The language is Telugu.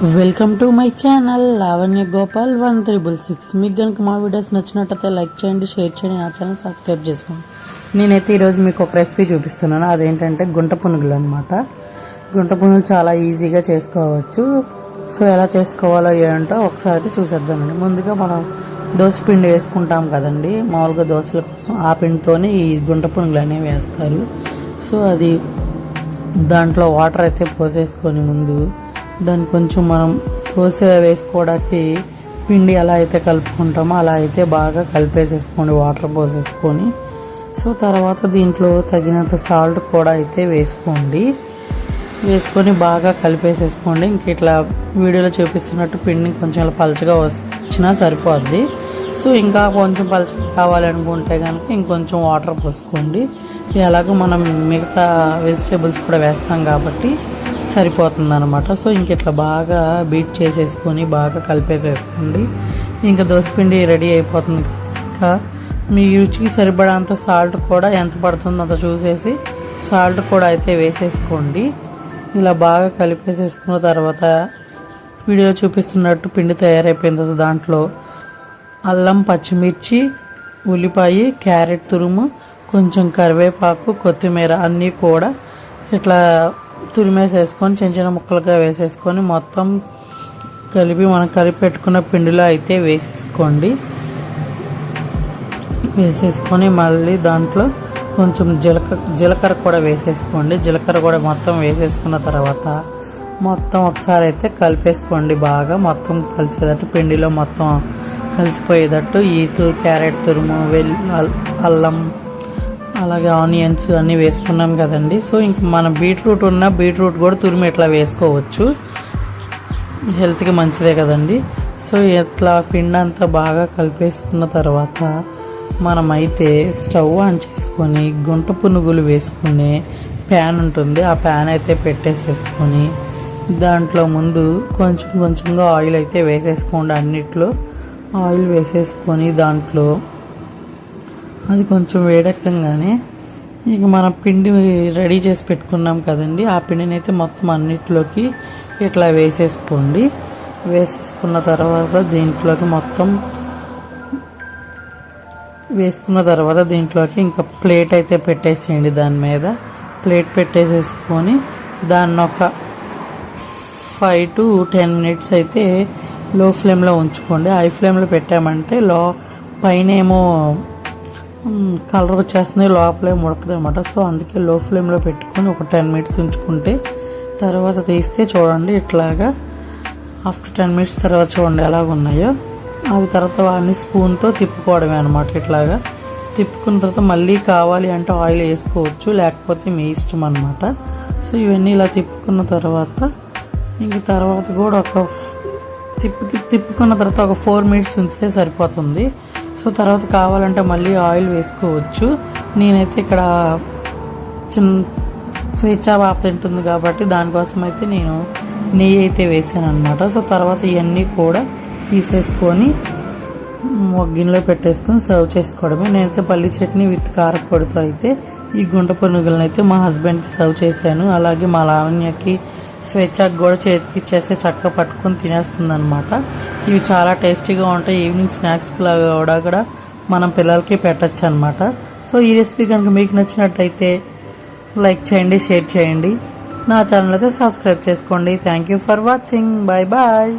Welcome to my channel Lavanya Gopal 1366. మీకు కనుక మా వీడియోస్ నచ్చినట్టయితే లైక్ చేయండి, షేర్ చేయండి, నా ఛానల్ సబ్స్క్రైబ్ చేసుకోండి. నేనైతే ఈరోజు మీకు ఒక రెసిపీ చూపిస్తున్నాను. అదేంటంటే గుంట పునుగులు అనమాట. గుంట పునుగులు చాలా ఈజీగా చేసుకోవచ్చు. సో ఎలా చేసుకోవాలో ఏంటో ఒకసారి అయితే చూసేద్దామండి. ముందుగా మనం దోశ పిండి వేసుకుంటాం కదండి, మామూలుగా దోశల కోసం ఆ పిండితోనే ఈ గుంట పునుగులు అనేవి వేస్తారు. సో అది దాంట్లో వాటర్ అయితే పోసేసుకొని ముందు దాన్ని కొంచెం మనం దోశ వేసుకోవడానికి పిండి ఎలా అయితే కలుపుకుంటామో అలా అయితే బాగా కలిపేసేసుకోండి వాటర్ పోసేసుకొని. సో తర్వాత దీంట్లో తగినంత సాల్ట్ కూడా అయితే వేసుకొని బాగా కలిపేసేసుకోండి. ఇంక ఇట్లా వీడియోలో చూపిస్తున్నట్టు పిండిని కొంచెం ఇలా పలచగా వచ్చినా సరిపోద్ది. సో ఇంకా కొంచెం పలచగా కావాలనుకుంటే కనుక ఇంకొంచెం వాటర్ పోసుకోండి. ఎలాగో మనం మిగతా వెజిటేబుల్స్ కూడా వేస్తాం కాబట్టి సరిపోతుంది అనమాట. సో ఇంక ఇట్లా బాగా బీట్ చేసేసుకొని బాగా కలిపేసేసుకోండి. ఇంకా దోసపిండి రెడీ అయిపోతుంది. ఇంకా మీ రుచికి సరిపడంత సాల్ట్ కూడా ఎంత పడుతుందో అంత చూసేసి సాల్ట్ కూడా అయితే వేసేసుకోండి. ఇలా బాగా కలిపేసేసుకున్న తర్వాత వీడియో చూపిస్తున్నట్టు పిండి తయారైపోయిన తర్వాత దాంట్లో అల్లం, పచ్చిమిర్చి, ఉల్లిపాయ, క్యారెట్ తురుము, కొంచెం కరివేపాకు, కొత్తిమీర అన్నీ కూడా ఇట్లా తురిమేసేసుకొని చిన్న చిన్న ముక్కలుగా వేసేసుకొని మొత్తం కలిపి మనం కలిపి పెట్టుకున్న పిండిలో అయితే వేసేసుకొని మళ్ళీ దాంట్లో కొంచెం జీలకర్ర కూడా వేసేసుకోండి. జీలకర్ర కూడా మొత్తం వేసేసుకున్న తర్వాత మొత్తం ఒకసారి అయితే కలిపేసుకోండి. బాగా మొత్తం కలిసేటట్టు పిండిలో మొత్తం కలిసిపోయేటట్టు ఈ క్యారెట్ తురుము, అల్లం, అలాగే ఆనియన్స్ అన్నీ వేసుకున్నాం కదండి. సో ఇంక మన బీట్రూట్ కూడా తురిమి ఇట్లా వేసుకోవచ్చు, హెల్త్కి మంచిదే కదండి. సో ఇట్లా పిండి అంతా బాగా కలిపేసుకున్న తర్వాత మనమైతే స్టవ్ ఆన్ చేసుకొని గుంట పునుగులు వేసుకునే ప్యాన్ ఉంటుంది, ఆ ప్యాన్ అయితే పెట్టేసేసుకొని దాంట్లో ముందు కొంచెంగా ఆయిల్ అయితే వేసేసుకోండి. అన్నిట్లో ఆయిల్ వేసేసుకొని దాంట్లో అది కొంచెం వేడెక్కగానే ఇక మనం పిండి రెడీ చేసి పెట్టుకున్నాం కదండి, ఆ పిండిని అయితే మొత్తం అన్నిట్లోకి ఇట్లా వేసేసుకోండి. వేసేసుకున్న తర్వాత దీంట్లోకి ఇంకా ప్లేట్ అయితే పెట్టేసేయండి. దాని మీద ప్లేట్ పెట్టేసేసుకొని దాన్ని ఒక 5 to 10 minutes అయితే లో ఫ్లేమ్లో ఉంచుకోండి. హై ఫ్లేమ్లో పెట్టామంటే పైన ఏమో కలర్ వచ్చేస్తుంది, లోపలే ఉడకదు అనమాట. సో అందుకే లో ఫ్లేమ్లో పెట్టుకొని ఒక 10 minutes ఉంచుకుంటే తర్వాత తీస్తే చూడండి ఇట్లాగా ఆఫ్టర్ 10 minutes తర్వాత చూడండి ఎలాగ ఉన్నాయో. అవి తర్వాత వాటిని స్పూన్తో తిప్పుకోవడమే అనమాట. ఇట్లాగా తిప్పుకున్న తర్వాత మళ్ళీ కావాలి అంటే ఆయిల్ వేసుకోవచ్చు, లేకపోతే మీ ఇష్టం అనమాట. సో ఇవన్నీ ఇలా తిప్పుకున్న తర్వాత తర్వాత కూడా తిప్పుకున్న తర్వాత ఒక 4 minutes ఉంచితే సరిపోతుంది. సో తర్వాత కావాలంటే మళ్ళీ ఆయిల్ వేసుకోవచ్చు. నేనైతే ఇక్కడ స్వేచ్ఛా వాప తింటుంది కాబట్టి దానికోసం అయితే నేను నెయ్యి అయితే వేసాను అనమాట. సో తర్వాత ఇవన్నీ కూడా తీసేసుకొని ఒక గిన్నెలో పెట్టేసుకొని సర్వ్ చేసుకోవడమే. నేనైతే పల్లి చట్నీ విత్ కారపొడితో అయితే ఈ గుంట పునుగులను అయితే మా హస్బెండ్కి సర్వ్ చేశాను. అలాగే మా లావణ్యకి స్వేచ్ఛకు కూడా చేతికి ఇచ్చేస్తే చక్కగా పట్టుకొని తినేస్తుంది అనమాట. ఇవి చాలా టేస్టీగా ఉంటాయి. ఈవినింగ్ స్నాక్స్ కూడా మనం పిల్లలకి పెట్టచ్చు అనమాట. సో ఈ రెసిపీ కనుక మీకు నచ్చినట్టయితే లైక్ చేయండి, షేర్ చేయండి, నా ఛానల్ అయితే సబ్స్క్రైబ్ చేసుకోండి. Thank you for watching. Bye bye.